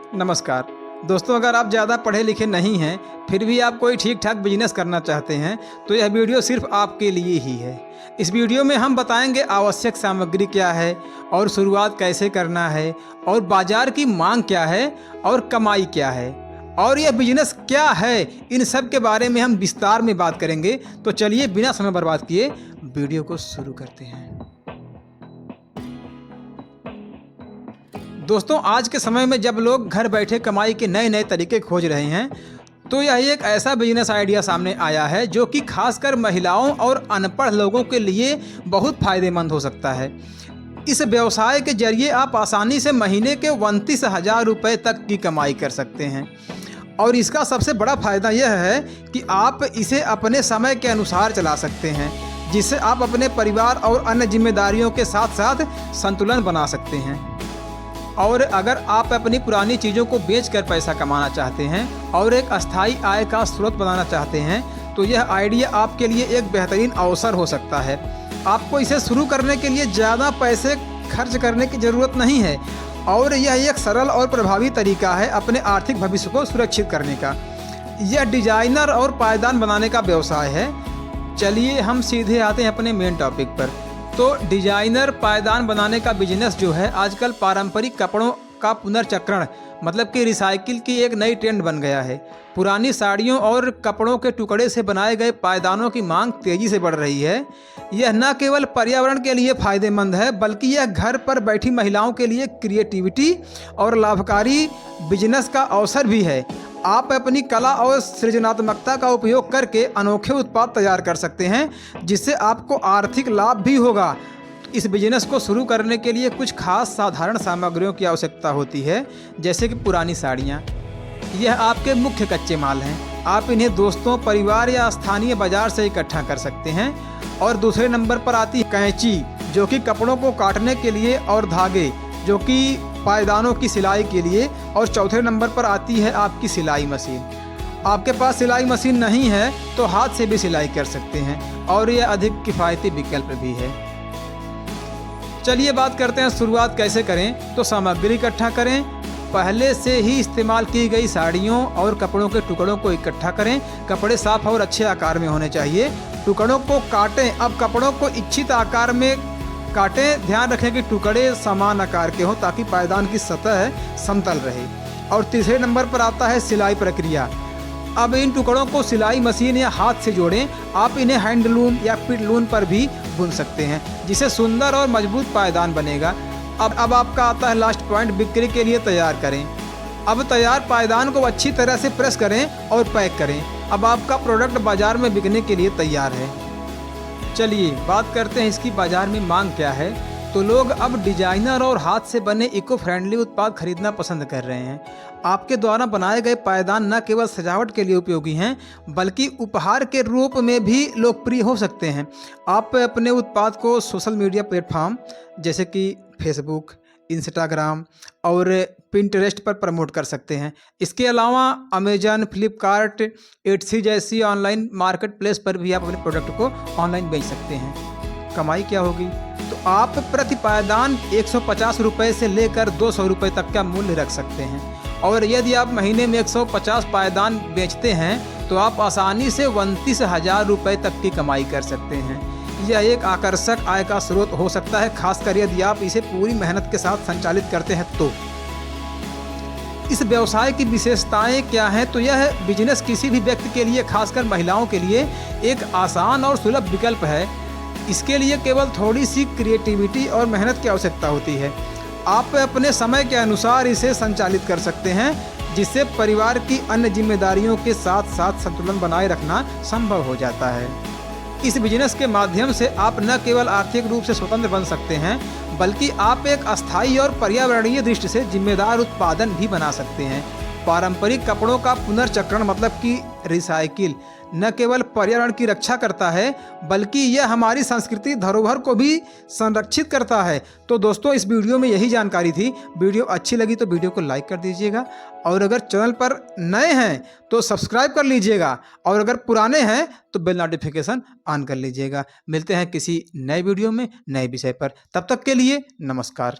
नमस्कार दोस्तों, अगर आप ज़्यादा पढ़े लिखे नहीं हैं फिर भी आप कोई ठीक ठाक बिजनेस करना चाहते हैं तो यह वीडियो सिर्फ आपके लिए ही है। इस वीडियो में हम बताएंगे आवश्यक सामग्री क्या है और शुरुआत कैसे करना है और बाज़ार की मांग क्या है और कमाई क्या है और यह बिजनेस क्या है, इन सब के बारे में हम विस्तार में बात करेंगे। तो चलिए बिना समय बर्बाद किए वीडियो को शुरू करते हैं। दोस्तों, आज के समय में जब लोग घर बैठे कमाई के नए नए तरीके खोज रहे हैं तो यह एक ऐसा बिजनेस आइडिया सामने आया है जो कि खासकर महिलाओं और अनपढ़ लोगों के लिए बहुत फायदेमंद हो सकता है। इस व्यवसाय के जरिए आप आसानी से महीने के 29,000 रुपये तक की कमाई कर सकते हैं और इसका सबसे बड़ा फ़ायदा यह है कि आप इसे अपने समय के अनुसार चला सकते हैं, जिससे आप अपने परिवार और अन्य जिम्मेदारियों के साथ साथ संतुलन बना सकते हैं। और अगर आप अपनी पुरानी चीज़ों को बेचकर पैसा कमाना चाहते हैं और एक अस्थायी आय का स्रोत बनाना चाहते हैं तो यह आइडिया आपके लिए एक बेहतरीन अवसर हो सकता है। आपको इसे शुरू करने के लिए ज़्यादा पैसे खर्च करने की ज़रूरत नहीं है और यह एक सरल और प्रभावी तरीका है अपने आर्थिक भविष्य को सुरक्षित करने का। यह डिजाइनर और पायदान बनाने का व्यवसाय है। चलिए हम सीधे आते हैं अपने मेन टॉपिक पर। तो डिजाइनर पायदान बनाने का बिजनेस जो है आजकल पारंपरिक कपड़ों का पुनर्चक्रण मतलब कि रिसाइकिल की एक नई ट्रेंड बन गया है। पुरानी साड़ियों और कपड़ों के टुकड़े से बनाए गए पायदानों की मांग तेज़ी से बढ़ रही है। यह न केवल पर्यावरण के लिए फ़ायदेमंद है बल्कि यह घर पर बैठी महिलाओं के लिए क्रिएटिविटी और लाभकारी बिजनेस का अवसर भी है। आप अपनी कला और सृजनात्मकता का उपयोग करके अनोखे उत्पाद तैयार कर सकते हैं जिससे आपको आर्थिक लाभ भी होगा। इस बिजनेस को शुरू करने के लिए कुछ खास साधारण सामग्रियों की आवश्यकता होती है, जैसे कि पुरानी साड़ियाँ। यह आपके मुख्य कच्चे माल हैं। आप इन्हें दोस्तों, परिवार या स्थानीय बाजार से इकट्ठा कर सकते हैं। और दूसरे नंबर पर आती है कैंची, जो कि कपड़ों को काटने के लिए, और धागे जो कि पायदानों की सिलाई के लिए। और चौथे नंबर पर आती है आपकी सिलाई मशीन। आपके पास सिलाई मशीन नहीं है तो हाथ से भी सिलाई कर सकते हैं और यह अधिक किफ़ायती विकल्प भी है। चलिए बात करते हैं शुरुआत कैसे करें। तो सामग्री इकट्ठा करें। पहले से ही इस्तेमाल की गई साड़ियों और कपड़ों के टुकड़ों को इकट्ठा करें। कपड़े साफ और अच्छे आकार में होने चाहिए। टुकड़ों को काटें। अब कपड़ों को इच्छित आकार में काटें। ध्यान रखें कि टुकड़े समान आकार के हों ताकि पायदान की सतह समतल रहे। और तीसरे नंबर पर आता है सिलाई प्रक्रिया। अब इन टुकड़ों को सिलाई मशीन या हाथ से जोड़ें। आप इन्हें हैंडलूम या पिटलूम पर भी बुन सकते हैं जिससे सुंदर और मजबूत पायदान बनेगा। अब आपका आता है लास्ट पॉइंट, बिक्री के लिए तैयार करें। अब तैयार पायदान को अच्छी तरह से प्रेस करें और पैक करें। अब आपका प्रोडक्ट बाज़ार में बिकने के लिए तैयार है। चलिए बात करते हैं इसकी बाज़ार में मांग क्या है। तो लोग अब डिजाइनर और हाथ से बने इको फ्रेंडली उत्पाद खरीदना पसंद कर रहे हैं। आपके द्वारा बनाए गए पायदान न केवल सजावट के लिए उपयोगी हैं बल्कि उपहार के रूप में भी लोकप्रिय हो सकते हैं। आप अपने उत्पाद को सोशल मीडिया प्लेटफॉर्म जैसे कि फेसबुक, इंस्टाग्राम और पिंटरेस्ट पर प्रमोट कर सकते हैं। इसके अलावा अमेजन, फ्लिपकार्ट, एटसी जैसी ऑनलाइन मार्केट प्लेस पर भी आप अपने प्रोडक्ट को ऑनलाइन बेच सकते हैं। कमाई क्या होगी? तो आप प्रति पायदान 150 रुपये से लेकर 200 रुपये तक का मूल्य रख सकते हैं। और यदि आप महीने में 150 पायदान बेचते हैं तो आप आसानी से 29,000 रुपये तक की कमाई कर सकते हैं। यह एक आकर्षक आय का स्रोत हो सकता है, खासकर यदि आप इसे पूरी मेहनत के साथ संचालित करते हैं तो। इस व्यवसाय की विशेषताएं क्या हैं? तो यह बिजनेस किसी भी व्यक्ति के लिए, खासकर महिलाओं के लिए एक आसान और सुलभ विकल्प है। इसके लिए केवल थोड़ी सी क्रिएटिविटी और मेहनत की आवश्यकता होती है। आप अपने समय के अनुसार इसे संचालित कर सकते हैं जिससे परिवार की अन्य जिम्मेदारियों के साथ साथ संतुलन बनाए रखना संभव हो जाता है। इस बिजनेस के माध्यम से आप न केवल आर्थिक रूप से स्वतंत्र बन सकते हैं बल्कि आप एक अस्थायी और पर्यावरणीय दृष्टि से जिम्मेदार उत्पादन भी बना सकते हैं। पारंपरिक कपड़ों का पुनर्चक्रण मतलब कि रिसाइकिल न केवल पर्यावरण की रक्षा करता है बल्कि यह हमारी संस्कृति धरोहर को भी संरक्षित करता है। तो दोस्तों, इस वीडियो में यही जानकारी थी। वीडियो अच्छी लगी तो वीडियो को लाइक कर दीजिएगा और अगर चैनल पर नए हैं तो सब्सक्राइब कर लीजिएगा और अगर पुराने हैं तो बेल नोटिफिकेशन ऑन कर लीजिएगा। मिलते हैं किसी नए वीडियो में नए विषय पर। तब तक के लिए नमस्कार।